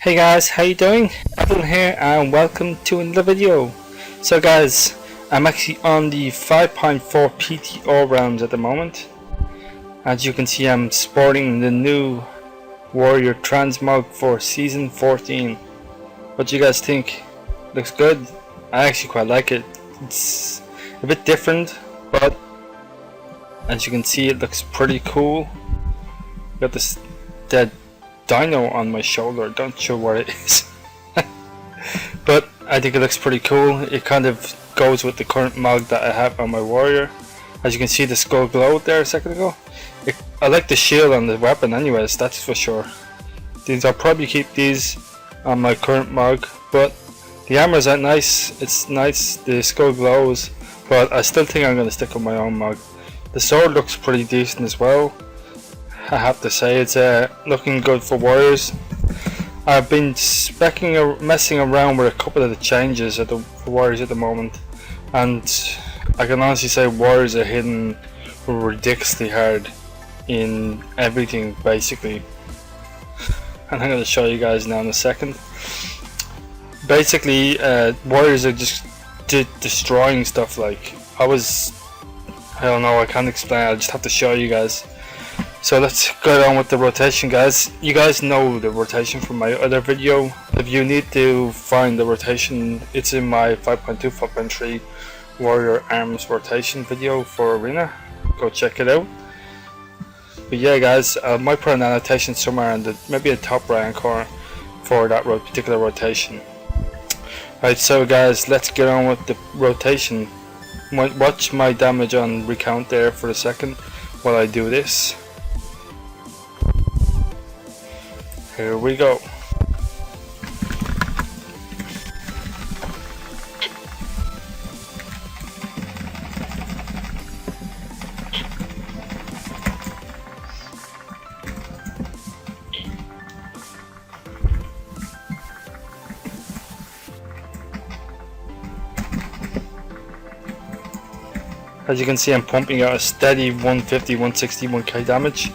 Hey guys, how you doing? Evylyn here and welcome to another video. So guys, I'm actually on the 5.4 PTR rounds at the moment. As you can see, I'm sporting the new Warrior transmog for season 14. What do you guys think? Looks good? I actually quite like it. It's a bit different, but as you can see, it looks pretty cool. Got this dead dino on my shoulder, don't sure what it is. But I think it looks pretty cool. It kind of goes with the current mod that I have on my warrior. As you can see, the skull glowed there a second ago. I like the shield on the weapon anyways, that's for sure. I'll probably keep these on my current mod, but the armor's that nice. It's nice, the skull glows, but I still think I'm going to stick with my own mod. The sword looks pretty decent as well. I have to say, it's looking good for warriors. I've been messing around with a couple of the changes for warriors at the moment, and I can honestly say warriors are hitting ridiculously hard in everything basically, and I'm going to show you guys now in a second. Basically, warriors are just destroying stuff. Like I don't know, I can't explain, I just have to show you guys. So let's go on with the rotation, guys. You guys know the rotation from my other video. If you need to find the rotation, it's in my 5.2 5.3 warrior arms rotation video for arena. Go check it out. But yeah guys, I might put an annotation somewhere in maybe a top right hand corner for that particular rotation. Right, so guys, let's get on with the rotation. Watch my damage on recount there for a second while I do this. Here we go. As you can see, I'm pumping out a steady 150, 160, 1k damage,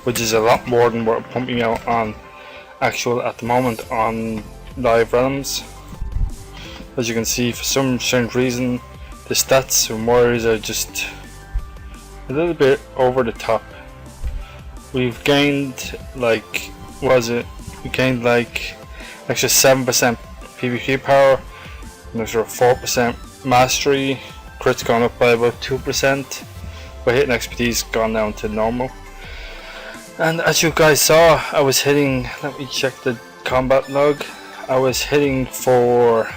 which is a lot more than what I'm pumping out on actual at the moment on live realms. As you can see, for some strange reason, the stats of warriors are just a little bit over the top. We've gained like, we gained like extra 7% PvP power, an extra 4% mastery, crit's gone up by about 2%, but hitting expertise gone down to normal. And as you guys saw, I was hitting, let me check the combat log, I was hitting for,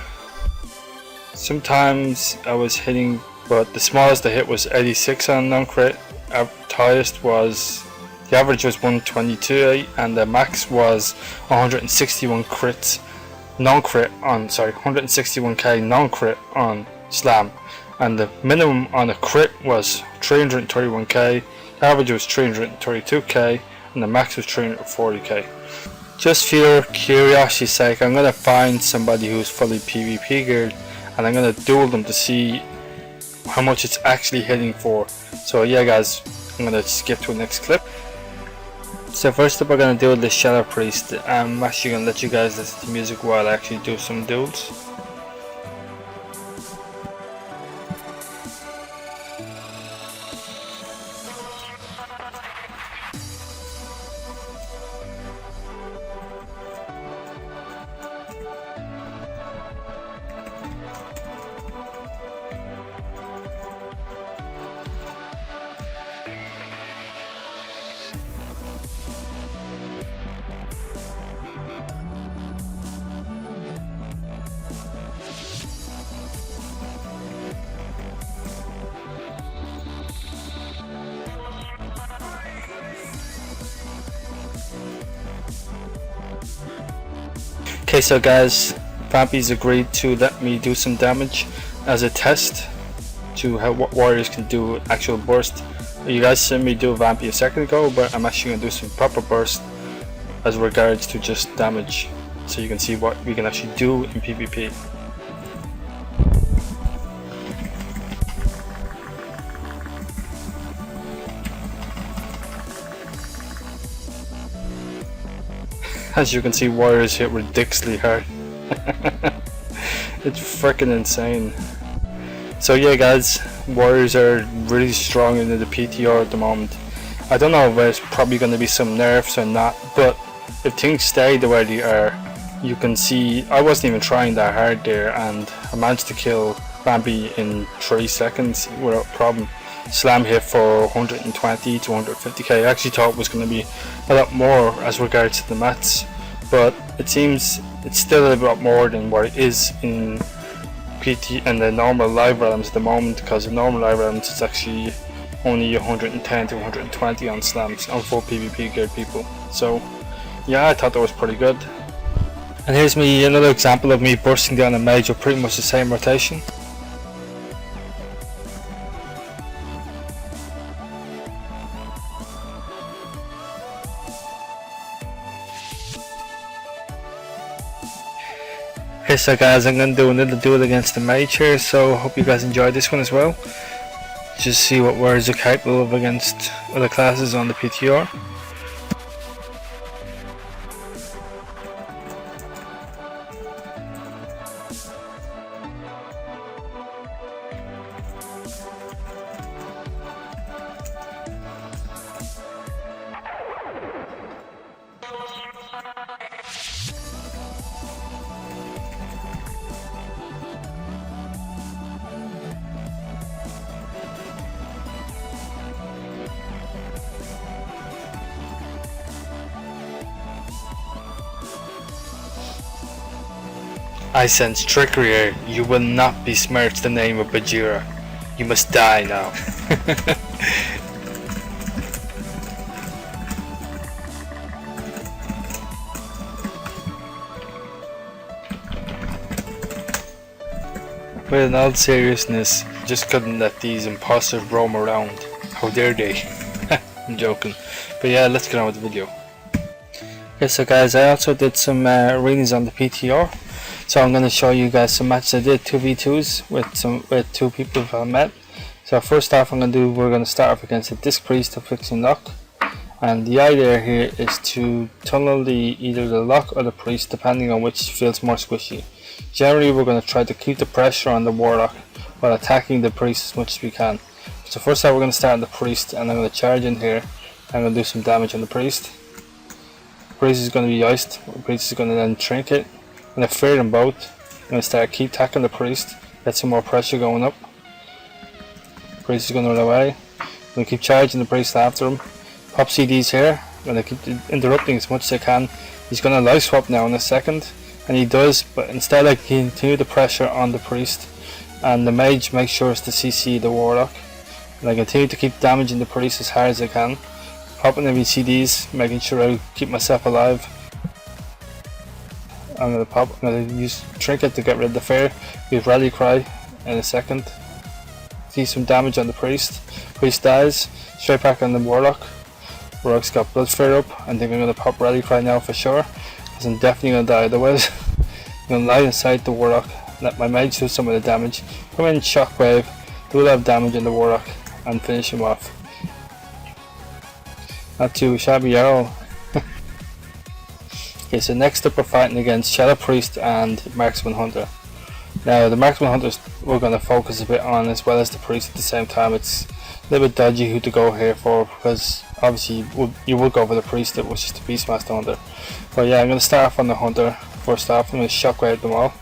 sometimes I was hitting, but the smallest I hit was 86 on non-crit, highest was, the average was 122, and the max was 161 crits, non-crit on, 161k non-crit on slam, and the minimum on a crit was 331k, the average was 332k, and the max was 340k. Just for your curiosity's sake, I'm gonna find somebody who's fully PvP geared, and I'm gonna duel them to see how much it's actually hitting for. So yeah guys, I'm gonna skip to the next clip. So first up, we're gonna do the Shadow Priest. I'm actually gonna let you guys listen to music while I actually do some duels. Okay, so guys, Vampy's agreed to let me do some damage as a test to what warriors can do actual burst. You guys seen me do a Vampy a second ago, but I'm actually going to do some proper burst as regards to just damage, so you can see what we can actually do in PvP. As you can see, Warriors hit ridiculously hard. It's freaking insane. So yeah guys, Warriors are really strong into the PTR at the moment. I don't know if there's probably going to be some nerfs or not, but if things stay the way they are, you can see I wasn't even trying that hard there, and I managed to kill Bambi in 3 seconds without a problem. Slam hit for 120 to 150k. I actually thought it was going to be a lot more as regards to the mats, but it seems it's still a lot more than what it is in PT and the normal live realms at the moment, because the normal live realms it's actually only 110 to 120 on slams on full PvP geared people. So yeah, I thought that was pretty good. And here's me another example of me bursting down a mage with pretty much the same rotation. Okay, so guys, I'm going to do another duel against the mage here, so hope you guys enjoyed this one as well. Just see what warriors are capable of against other classes on the PTR. I sense trickery here. You will not besmirch the name of Bajira. You must die now. But in all seriousness, just couldn't let these imposters roam around. How dare they? I'm joking. But yeah, let's get on with the video. Okay, so guys, I also did some arenas on the PTR. So I'm going to show you guys some matches I did 2v2s with two people I met. So first off, we're going to start off against a disc priest of fixing lock, and the idea here is to tunnel either the lock or the priest depending on which feels more squishy. Generally we're going to try to keep the pressure on the warlock while attacking the priest as much as we can. So first off, we're going to start on the priest, and I'm going to charge in here. I'm going to do some damage on the priest. The priest is going to be iced. The priest is going to then trinket. I'm going to fear them both. I'm going to keep attacking the priest, get some more pressure going up. The priest is going to run away. I'm going to keep charging the priest after him. Pop CDs here. I'm going to keep interrupting as much as I can. He's going to life swap now in a second, and he does, but instead I continue the pressure on the priest, and the mage makes sure to CC the warlock. And I continue to keep damaging the priest as hard as I can, popping every CDs, making sure I keep myself alive. I'm going to use Trinket to get rid of the fear, use Rally Cry in a second. See some damage on the priest. Priest dies, straight back on the warlock. Warlock's got blood fear up. I think I'm going to pop Rally Cry now for sure, because I'm definitely going to die otherwise. I'm going to lie inside the warlock, let my mage do some of the damage, come in shockwave, do a lot of damage on the warlock, and finish him off. Not too shabby at all. Okay, so next up we're fighting against Shadow Priest and Marksman Hunter. Now the Marksman Hunters we're going to focus a bit on, as well as the Priest at the same time. It's a little bit dodgy who to go here for, because obviously you would go for the Priest that was just a Beastmaster Hunter. But yeah, I'm going to start off on the Hunter. First off, I'm going to shockwave them all.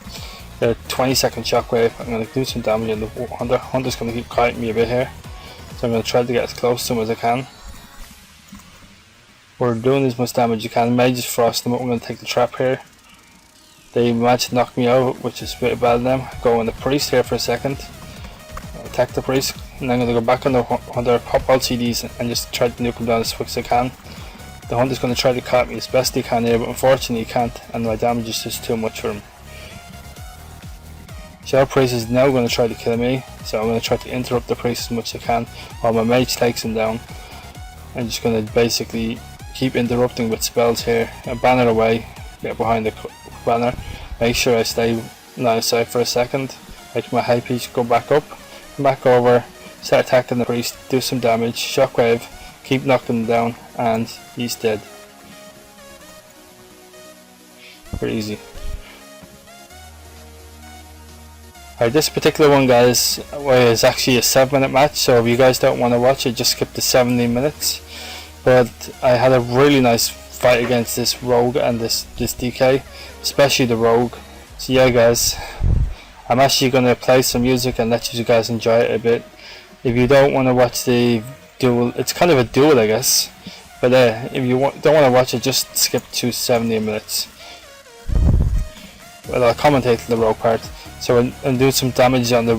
Get a 20-second shockwave. I'm going to do some damage on the Hunter. Hunter's going to keep kiting me a bit here, so I'm going to try to get as close to him as I can. We're doing as much damage as you can. Mage is frost them up. I'm going to take the trap here. They managed to knock me out, which is a bit bad of them. Go on the priest here for a second. Attack the priest, and I'm going to go back on the hunter, pop all CDs, and just try to nuke him down as quick as I can. The hunter's going to try to cut me as best he can here, but unfortunately he can't, and my damage is just too much for him. Shadow Priest is now going to try to kill me, so I'm going to try to interrupt the priest as much as I can while my mage takes him down. I'm just going to basically keep interrupting with spells here. Banner away, get behind the banner, make sure I stay line of sight for a second, make my high piece go back up, come back over, start attacking the priest, do some damage, shockwave, keep knocking him down, and he's dead. Pretty easy. Alright, this particular one, guys, is actually a 7-minute match, so if you guys don't want to watch it, just skip the 17 minutes. But I had a really nice fight against this rogue and this DK, especially the rogue. So yeah, guys, I'm actually going to play some music and let you guys enjoy it a bit. If you don't want to watch the duel, it's kind of a duel, I guess. But if you don't want to watch it, just skip to 17 minutes. Well, I'll commentate the rogue part. So I'm doing some damage on the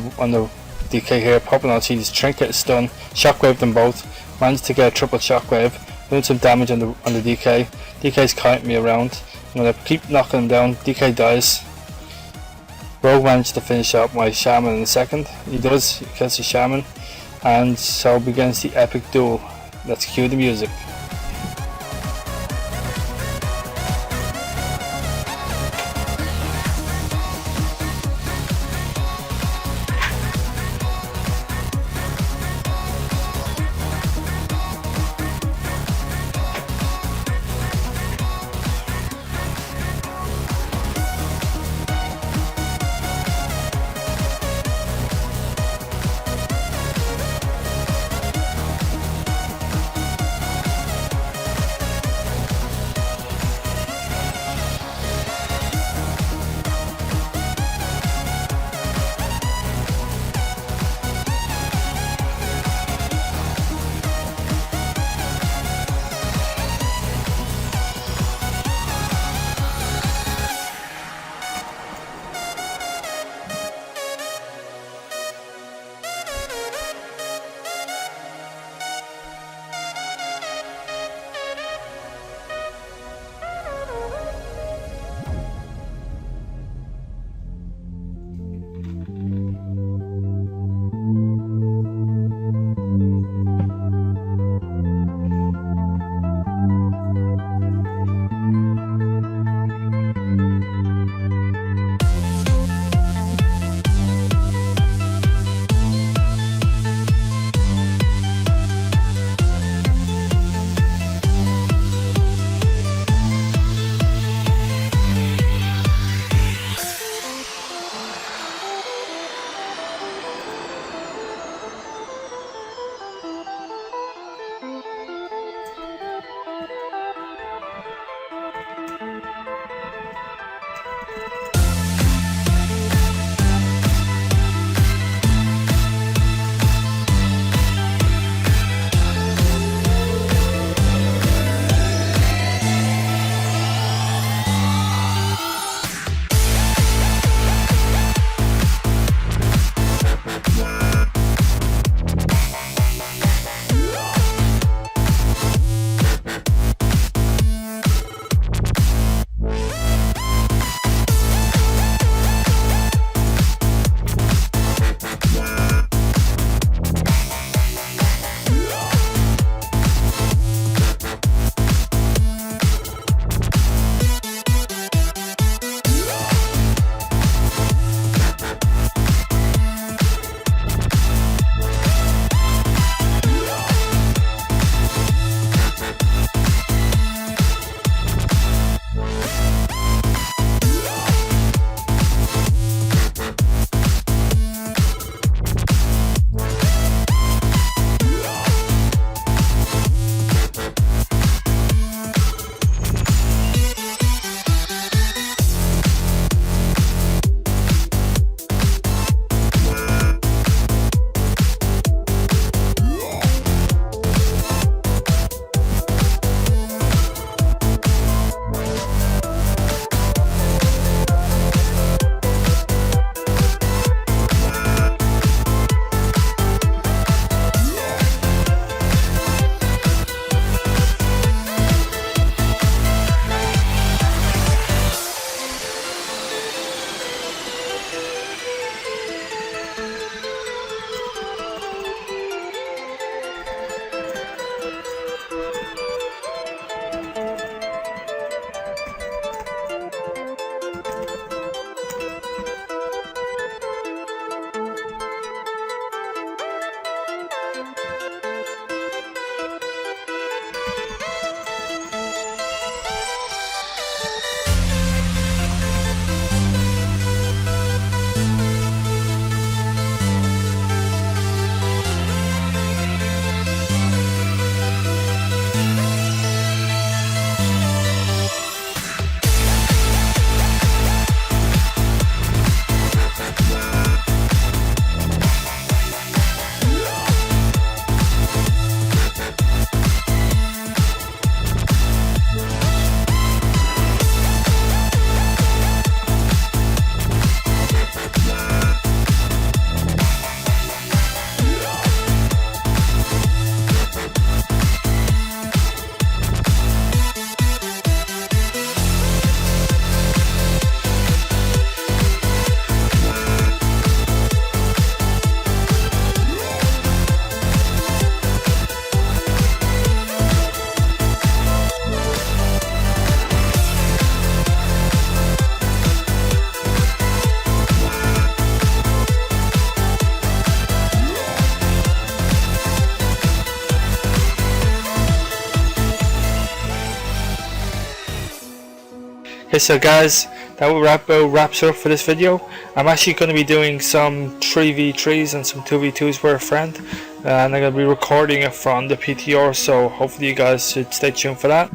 DK here, popping on his trinket, stun, shockwave them both. Managed to get a triple shockwave, doing some damage on the DK. DK's kiting me around. I'm gonna keep knocking him down. DK dies. Rogue managed to finish up my shaman in a second. He does, he kills the shaman, and so begins the epic duel. Let's cue the music. Okay, so guys, that wraps it up for this video. I'm actually going to be doing some 3v3s and some 2v2s with a friend, and I'm going to be recording it from the PTR, so hopefully you guys should stay tuned for that.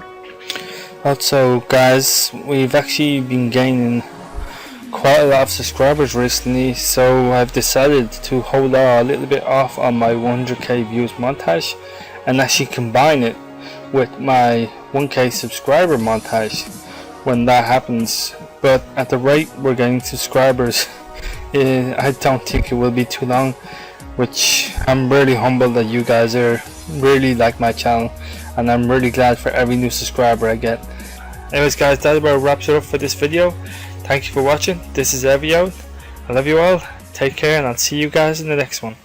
Also guys, we've actually been gaining quite a lot of subscribers recently, so I've decided to hold a little bit off on my 100k views montage and actually combine it with my 1k subscriber montage when that happens. But at the rate we're getting subscribers, I don't think it will be too long, which I'm really humbled that you guys are really like my channel, and I'm really glad for every new subscriber I get. Anyways guys, that about wraps it up for this video. Thank you for watching. This is Evylyn. I love you all. Take care, and I'll see you guys in the next one.